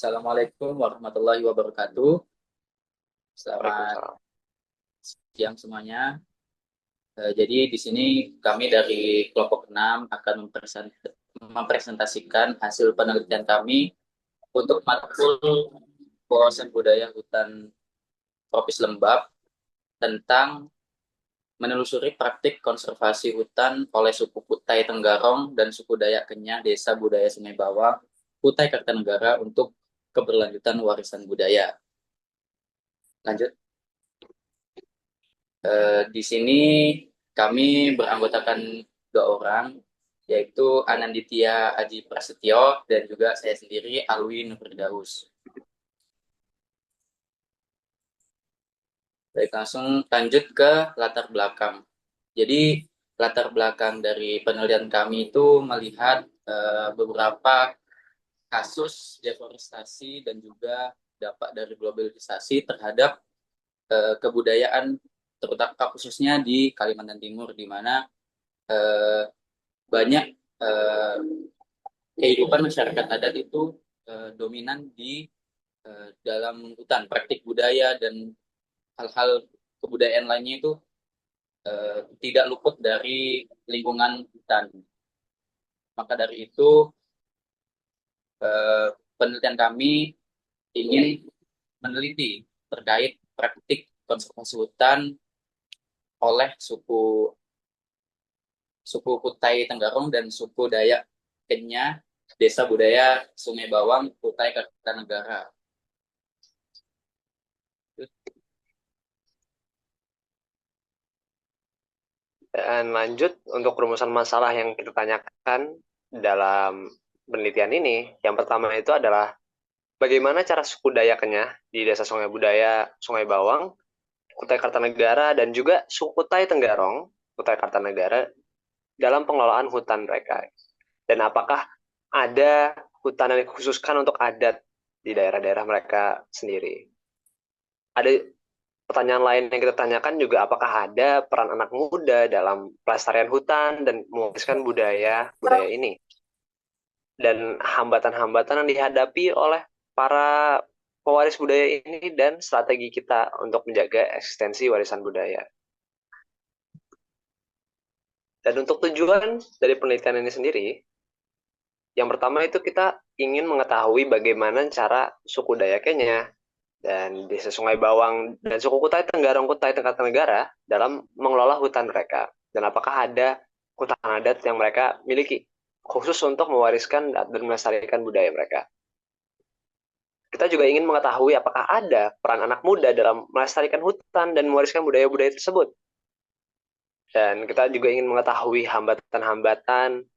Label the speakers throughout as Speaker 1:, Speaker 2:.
Speaker 1: Assalamualaikum warahmatullahi wabarakatuh. Selamat
Speaker 2: Waalaikumsalam.
Speaker 1: siang semuanya. Jadi di sini kami dari kelompok 6 akan mempresentasikan hasil penelitian kami untuk matkul wawasan budaya hutan tropis lembab tentang menelusuri praktik konservasi hutan oleh suku Kutai Tenggarong dan suku Dayak Kenyah Desa Budaya Sungai Bawang, Kutai Kartanegara untuk keberlanjutan warisan budaya. Lanjut. Di sini kami beranggotakan dua orang, yaitu Ananditya Aji Prasetyo dan juga saya sendiri Alwi Nurfirdaus. Baik, langsung lanjut ke latar belakang. Jadi latar belakang dari penelitian kami itu melihat beberapa kasus deforestasi dan juga dampak dari globalisasi terhadap kebudayaan, terutama khususnya di Kalimantan Timur, di mana eh, banyak eh, kehidupan masyarakat adat itu dominan di dalam hutan, praktik budaya dan hal-hal kebudayaan lainnya itu tidak luput dari lingkungan hutan. Maka dari itu eh, penelitian kami ingin meneliti terkait praktik konservasi hutan oleh suku suku Kutai Tenggarong dan suku Dayak Kenyah, Desa Budaya Sungai Bawang, Kutai Kartanegara.
Speaker 2: Dan lanjut untuk rumusan masalah yang kita tanyakan dalam penelitian ini, yang pertama itu adalah bagaimana cara suku Dayaknya di Desa Sungai Budaya, Sungai Bawang, Kutai Kartanegara, dan juga suku Kutai Tenggarong, Kutai Kartanegara, dalam pengelolaan hutan mereka. Dan apakah ada hutan yang dikhususkan untuk adat di daerah-daerah mereka sendiri? Ada pertanyaan lain yang kita tanyakan juga apakah ada peran anak muda dalam pelestarian hutan dan mewariskan budaya budaya ini dan hambatan-hambatan yang dihadapi oleh para pewaris budaya ini dan strategi kita untuk menjaga eksistensi warisan budaya. Dan untuk tujuan dari penelitian ini sendiri, yang pertama itu kita ingin mengetahui bagaimana cara suku Dayaknya dan desa Sungai Bawang dan suku Kutai Tenggarong Kutai Tenggarong dalam mengelola hutan mereka dan apakah ada hutan adat yang mereka miliki khusus untuk mewariskan dan melestarikan budaya mereka. Kita juga ingin mengetahui apakah ada peran anak muda dalam melestarikan hutan dan mewariskan budaya-budaya tersebut. Dan kita juga ingin mengetahui hambatan-hambatan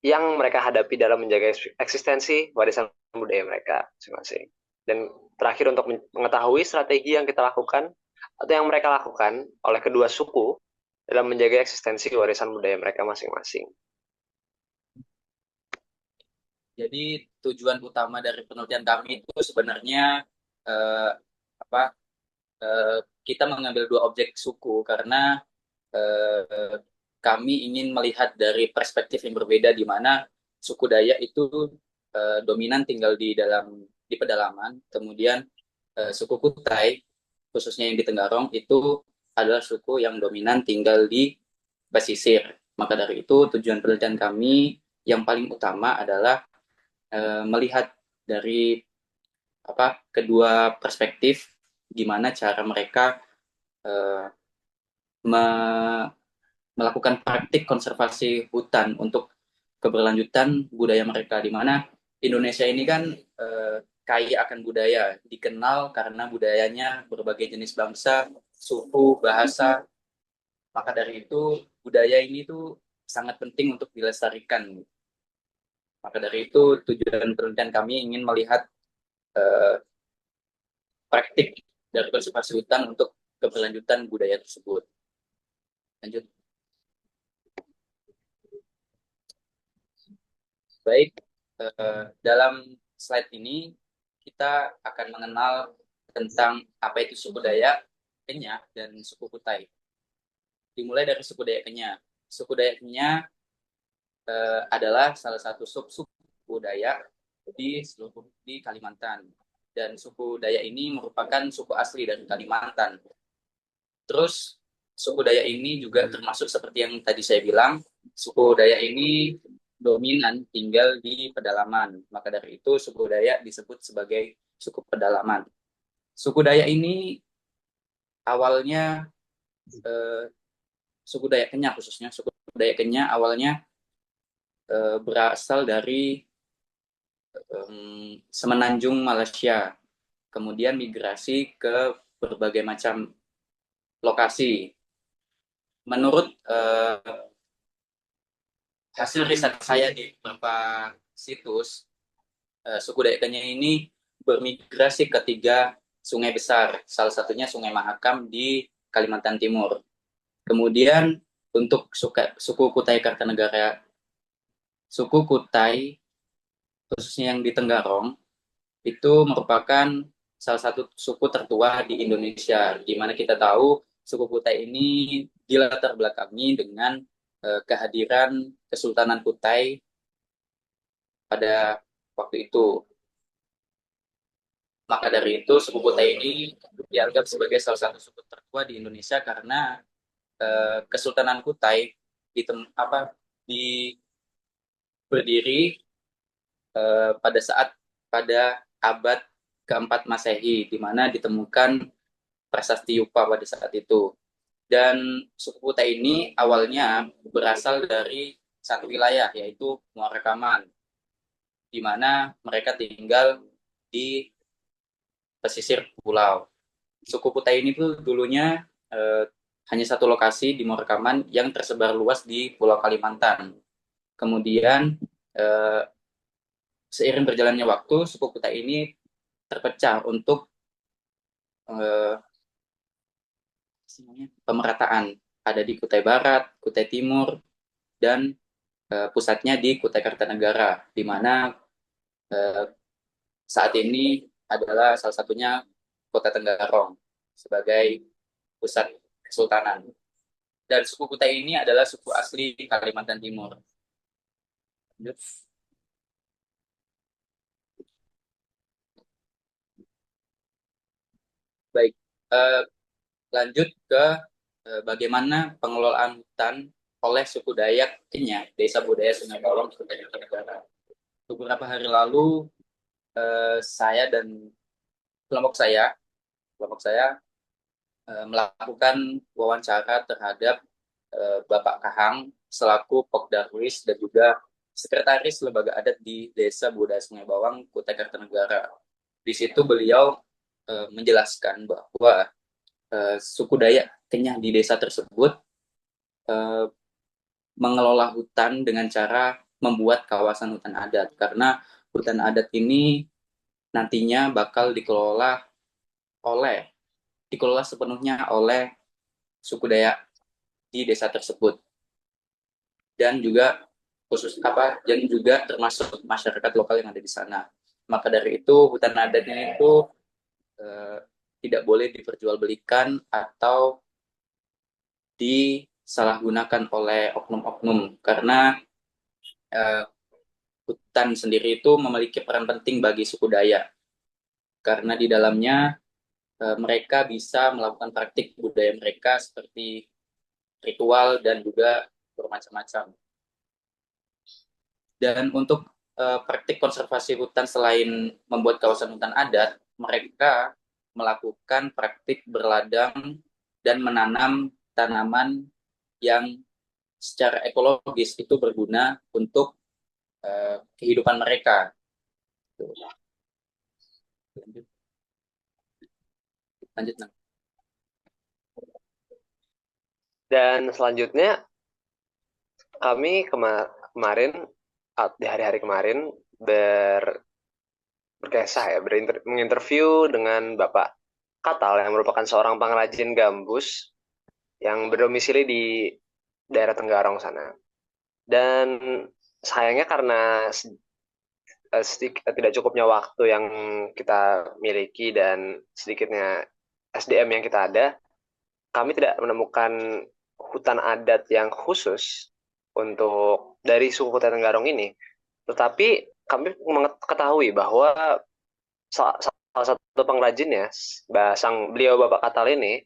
Speaker 2: yang mereka hadapi dalam menjaga eksistensi warisan budaya mereka masing-masing. Dan terakhir untuk mengetahui strategi yang kita lakukan atau yang mereka lakukan oleh kedua suku dalam menjaga eksistensi warisan budaya mereka masing-masing.
Speaker 1: Jadi tujuan utama dari penelitian kami itu sebenarnya eh, apa eh, kita mengambil dua objek suku karena eh, kami ingin melihat dari perspektif yang berbeda di mana suku Dayak itu dominan tinggal di pedalaman, kemudian suku Kutai khususnya yang di Tenggarong itu adalah suku yang dominan tinggal di pesisir. Maka dari itu tujuan penelitian kami yang paling utama adalah melihat dari kedua perspektif gimana cara mereka eh, me- melakukan praktik konservasi hutan untuk keberlanjutan budaya mereka di mana Indonesia ini kan kaya akan budaya, dikenal karena budayanya berbagai jenis bangsa, suku, bahasa. Maka dari itu budaya ini tuh sangat penting untuk dilestarikan. Maka dari itu tujuan penelitian kami ingin melihat eh, praktik dari konservasi hutan untuk keberlanjutan budaya tersebut. Lanjut. Baik, dalam slide ini kita akan mengenal tentang apa itu suku Dayak Kenyah dan suku Kutai. Dimulai dari suku Dayak Kenyah. Suku Dayak Kenyah adalah salah satu sub-suku Dayak di seluruh di Kalimantan. Dan suku Dayak ini merupakan suku asli dari Kalimantan. Terus suku Dayak ini juga termasuk seperti yang tadi saya bilang, suku Dayak ini dominan tinggal di pedalaman. Maka dari itu suku Dayak disebut sebagai suku pedalaman. Suku Dayak ini awalnya eh, suku Dayak Kenya khususnya suku Dayak Kenya awalnya berasal dari semenanjung Malaysia, kemudian migrasi ke berbagai macam lokasi. Menurut hasil riset saya di beberapa situs, suku Dayak Kenya ini bermigrasi ke 3 sungai besar, salah satunya Sungai Mahakam di Kalimantan Timur. Kemudian untuk suku Kutai Kartanegara, suku Kutai khususnya yang di Tenggarong itu merupakan salah satu suku tertua di Indonesia, di mana kita tahu suku Kutai ini dilatar belakangi dengan kehadiran Kesultanan Kutai pada waktu itu. Maka dari itu suku Kutai ini dianggap sebagai salah satu suku tertua di Indonesia karena Kesultanan Kutai di di berdiri pada abad keempat Masehi, di mana ditemukan prasasti Yupa pada saat itu. Dan suku Kutai ini awalnya berasal dari satu wilayah, yaitu Muara Kaman, di mana mereka tinggal di pesisir pulau. Suku Kutai ini tuh dulunya hanya satu lokasi di Muara Kaman yang tersebar luas di Pulau Kalimantan. Kemudian seiring berjalannya waktu, suku Kutai ini terpecah untuk pemerataan. Ada di Kutai Barat, Kutai Timur, dan pusatnya di Kutai Kartanegara, di mana saat ini adalah salah satunya Kota Tenggarong sebagai pusat kesultanan. Dan suku Kutai ini adalah suku asli Kalimantan Timur. Baik, lanjut ke bagaimana pengelolaan hutan oleh suku Dayak Kenya, Desa Budaya Sungai Bawang, Kutai Kartanegara. Beberapa hari lalu, saya dan kelompok saya, melakukan wawancara terhadap Bapak Kahang selaku Pokdarwis dan juga Sekretaris Lembaga Adat di Desa Budaya Sungai Bawang, Kutai Kartanegara. Di situ beliau menjelaskan bahwa suku Dayak Kenyah di desa tersebut mengelola hutan dengan cara membuat kawasan hutan adat, karena hutan adat ini nantinya bakal dikelola sepenuhnya oleh suku Dayak di desa tersebut, dan juga termasuk masyarakat lokal yang ada di sana. Maka dari itu hutan adatnya itu tidak boleh diperjualbelikan atau disalahgunakan oleh oknum-oknum, karena hutan sendiri itu memiliki peran penting bagi suku Dayak, karena di dalamnya mereka bisa melakukan praktik budaya mereka seperti ritual dan juga bermacam-macam. Dan untuk praktik konservasi hutan selain membuat kawasan hutan adat, mereka melakukan praktik berladang dan menanam tanaman yang secara ekologis itu berguna untuk kehidupan mereka. Lanjut.
Speaker 2: Dan selanjutnya kami kemarin di hari-hari kemarin berkesah ya, menginterview dengan Bapak Katal yang merupakan seorang pengrajin gambus yang berdomisili di daerah Tenggarong sana. Dan sayangnya karena tidak cukupnya waktu yang kita miliki dan sedikitnya SDM yang kita ada, kami tidak menemukan hutan adat yang khusus untuk dari suku Kutai Tenggarong ini. Tetapi kami mengetahui bahwa salah satu pengrajinnya, beliau Bapak Katal ini,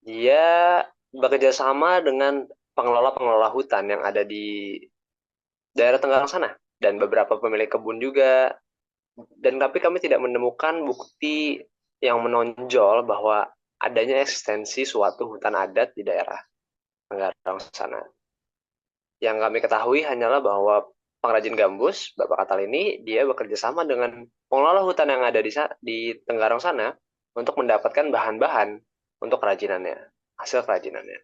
Speaker 2: dia bekerja sama dengan pengelola hutan yang ada di daerah Tenggarong sana dan beberapa pemilik kebun juga. Dan tapi kami tidak menemukan bukti yang menonjol bahwa adanya eksistensi suatu hutan adat di daerah Tenggarong sana. Yang kami ketahui hanyalah bahwa pengrajin gambus, Bapak Katal ini, dia bekerja sama dengan pengelola hutan yang ada di Tenggarong sana untuk mendapatkan bahan-bahan untuk kerajinannya, hasil kerajinannya.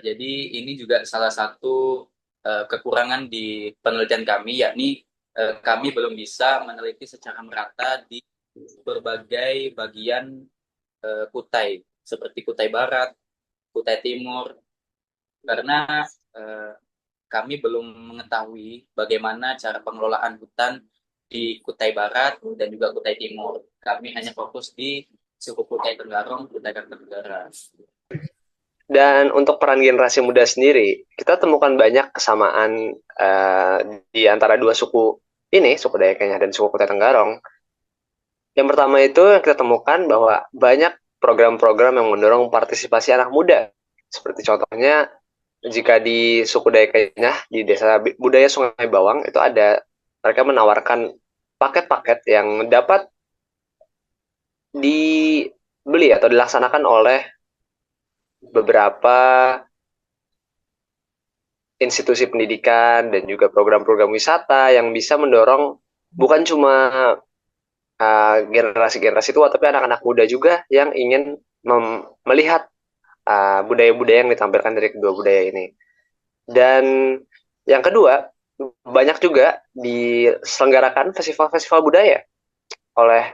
Speaker 1: Jadi ini juga salah satu kekurangan di penelitian kami, yakni kami belum bisa meneliti secara merata di berbagai bagian Kutai, seperti Kutai Barat, Kutai Timur, karena eh, kami belum mengetahui bagaimana cara pengelolaan hutan di Kutai Barat dan juga Kutai Timur. Kami hanya fokus di suku Kutai Tenggarong, Kutai Kartanegara.
Speaker 2: Dan untuk peran generasi muda sendiri, kita temukan banyak kesamaan di antara dua suku ini, suku Dayak Kenyah dan suku Kutai Tenggarong. Yang pertama itu yang kita temukan bahwa banyak program-program yang mendorong partisipasi anak muda. Seperti contohnya, jika di suku Dayak Kenyah, di desa budaya Sungai Bawang, itu ada, mereka menawarkan paket-paket yang dapat dibeli atau dilaksanakan oleh beberapa institusi pendidikan dan juga program-program wisata yang bisa mendorong bukan cuma generasi-generasi tua, tapi anak-anak muda juga yang ingin melihat budaya-budaya yang ditampilkan dari kedua budaya ini. Dan yang kedua, banyak juga diselenggarakan festival-festival budaya oleh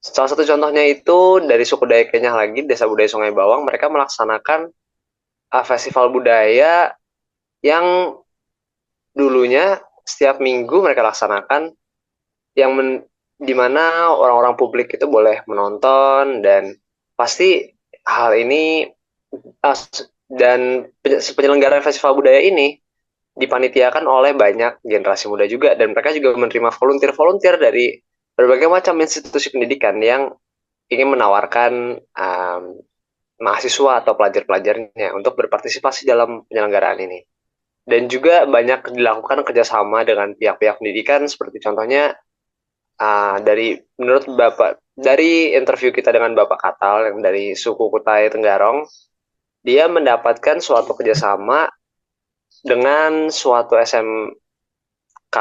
Speaker 2: salah satu contohnya itu dari suku Dayak Kenyah lagi, Desa Budaya Sungai Bawang, mereka melaksanakan festival budaya yang dulunya setiap minggu mereka laksanakan, yang di mana orang-orang publik itu boleh menonton, dan pasti hal ini dan penyelenggaraan festival budaya ini dipanitiakan oleh banyak generasi muda juga, dan mereka juga menerima volunteer-volunteer dari berbagai macam institusi pendidikan yang ingin menawarkan mahasiswa atau pelajar-pelajarnya untuk berpartisipasi dalam penyelenggaraan ini. Dan juga banyak dilakukan kerjasama dengan pihak-pihak pendidikan, seperti contohnya dari interview kita dengan Bapak Katal yang dari suku Kutai Tenggarong, dia mendapatkan suatu kerjasama dengan suatu SMK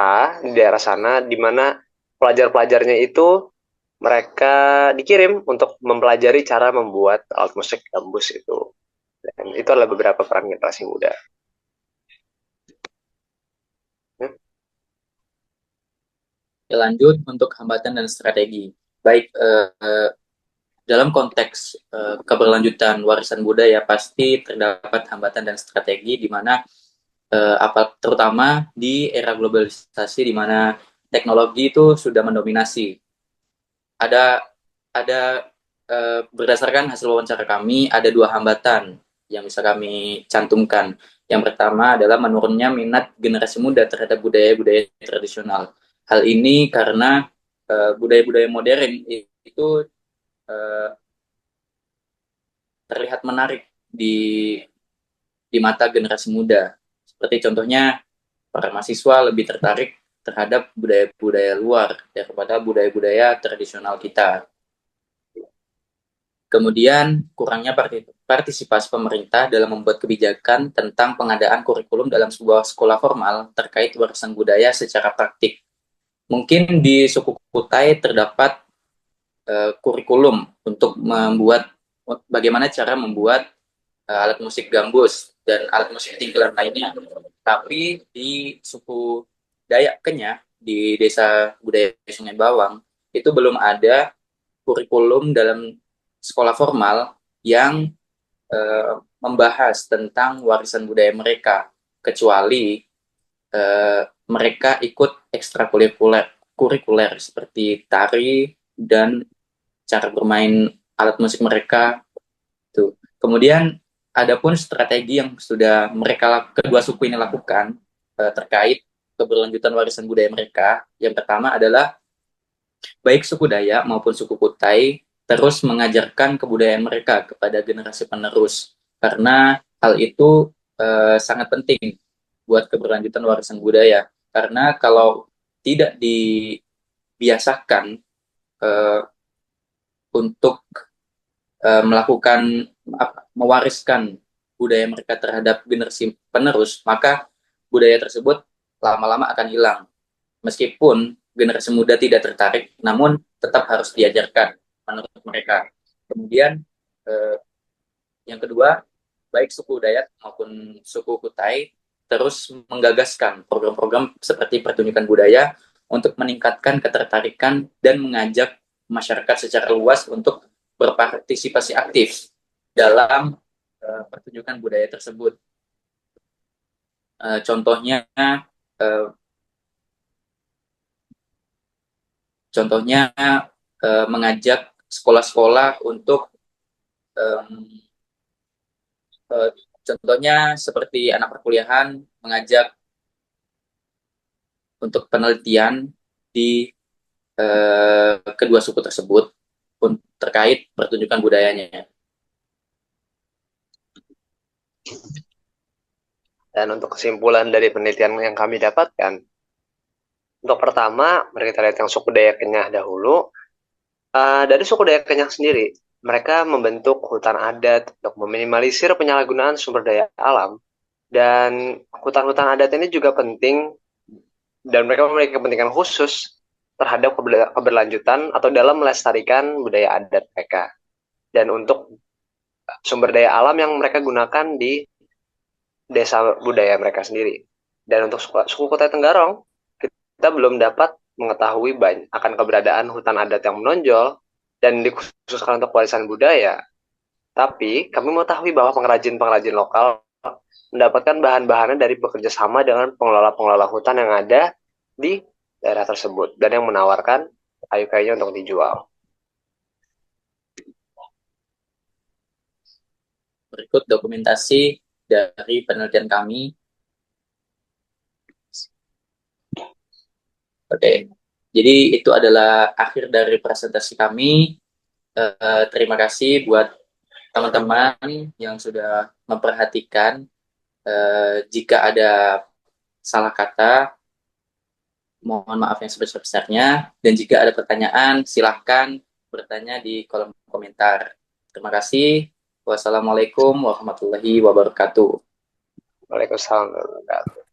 Speaker 2: di daerah sana, di mana pelajar-pelajarnya itu mereka dikirim untuk mempelajari cara membuat alat musik gambus itu. Dan itu adalah beberapa peran generasi muda.
Speaker 1: Lanjut untuk hambatan dan strategi. Baik, dalam konteks keberlanjutan warisan budaya pasti terdapat hambatan dan strategi di mana terutama di era globalisasi di mana teknologi itu sudah mendominasi. Ada berdasarkan hasil wawancara kami ada dua hambatan yang bisa kami cantumkan. Yang pertama adalah menurunnya minat generasi muda terhadap budaya-budaya tradisional. Hal ini karena budaya-budaya modern itu terlihat menarik di mata generasi muda. Seperti contohnya para mahasiswa lebih tertarik terhadap budaya-budaya luar daripada budaya-budaya tradisional kita. Kemudian kurangnya partisipasi pemerintah dalam membuat kebijakan tentang pengadaan kurikulum dalam sebuah sekolah formal terkait warisan budaya secara praktik. Mungkin di suku Kutai terdapat kurikulum untuk membuat bagaimana cara membuat alat musik gambus dan alat musik tingkelan lainnya. Tapi di suku Dayak Kenyah di Desa Budaya Sungai Bawang itu belum ada kurikulum dalam sekolah formal yang membahas tentang warisan budaya mereka, kecuali mereka ikut ekstrakurikuler seperti tari dan cara bermain alat musik mereka. Tuh. Kemudian adapun strategi yang sudah kedua suku ini lakukan terkait keberlanjutan warisan budaya mereka, yang pertama adalah baik suku Dayak maupun suku Kutai terus mengajarkan kebudayaan mereka kepada generasi penerus, karena hal itu sangat penting buat keberlanjutan warisan budaya. Karena kalau tidak dibiasakan uh, untuk melakukan mewariskan budaya mereka terhadap generasi penerus, maka budaya tersebut lama-lama akan hilang. Meskipun generasi muda tidak tertarik, namun tetap harus diajarkan menurut mereka. Kemudian eh, yang kedua, baik suku Dayak maupun suku Kutai terus menggagaskan program-program seperti pertunjukan budaya untuk meningkatkan ketertarikan dan mengajak masyarakat secara luas untuk berpartisipasi aktif dalam pertunjukan budaya tersebut. Contohnya, uh, contohnya mengajak sekolah-sekolah untuk um, contohnya seperti anak perkuliahan mengajak untuk penelitian di kedua suku tersebut terkait pertunjukan budayanya.
Speaker 2: Dan untuk kesimpulan dari penelitian yang kami dapatkan, untuk pertama, mari kita lihat yang suku Dayak Kenyah dahulu. Dari suku Dayak Kenyah sendiri, mereka membentuk hutan adat untuk meminimalisir penyalahgunaan sumber daya alam. Dan hutan-hutan adat ini juga penting, dan mereka memiliki kepentingan khusus terhadap keberlanjutan atau dalam melestarikan budaya adat mereka. Dan untuk sumber daya alam yang mereka gunakan di desa budaya mereka sendiri. Dan untuk suku Kutai Tenggarong, kita belum dapat mengetahui banyak akan keberadaan hutan adat yang menonjol dan dikhususkan untuk warisan budaya. Tapi kami mengetahui bahwa pengrajin-pengrajin lokal mendapatkan bahan-bahannya dari bekerja sama dengan pengelola-pengelola hutan yang ada di daerah tersebut dan yang menawarkan kayu-kayunya untuk dijual.
Speaker 1: Berikut dokumentasi dari penelitian kami. Oke, jadi itu adalah akhir dari presentasi kami. Terima kasih buat teman-teman yang sudah memperhatikan. Jika ada salah kata, mohon maaf yang sebesar-besarnya. Dan jika ada pertanyaan, silahkan bertanya di kolom komentar. Terima kasih. Wassalamualaikum warahmatullahi wabarakatuh.
Speaker 2: Waalaikumsalam warahmatullahi wabarakatuh.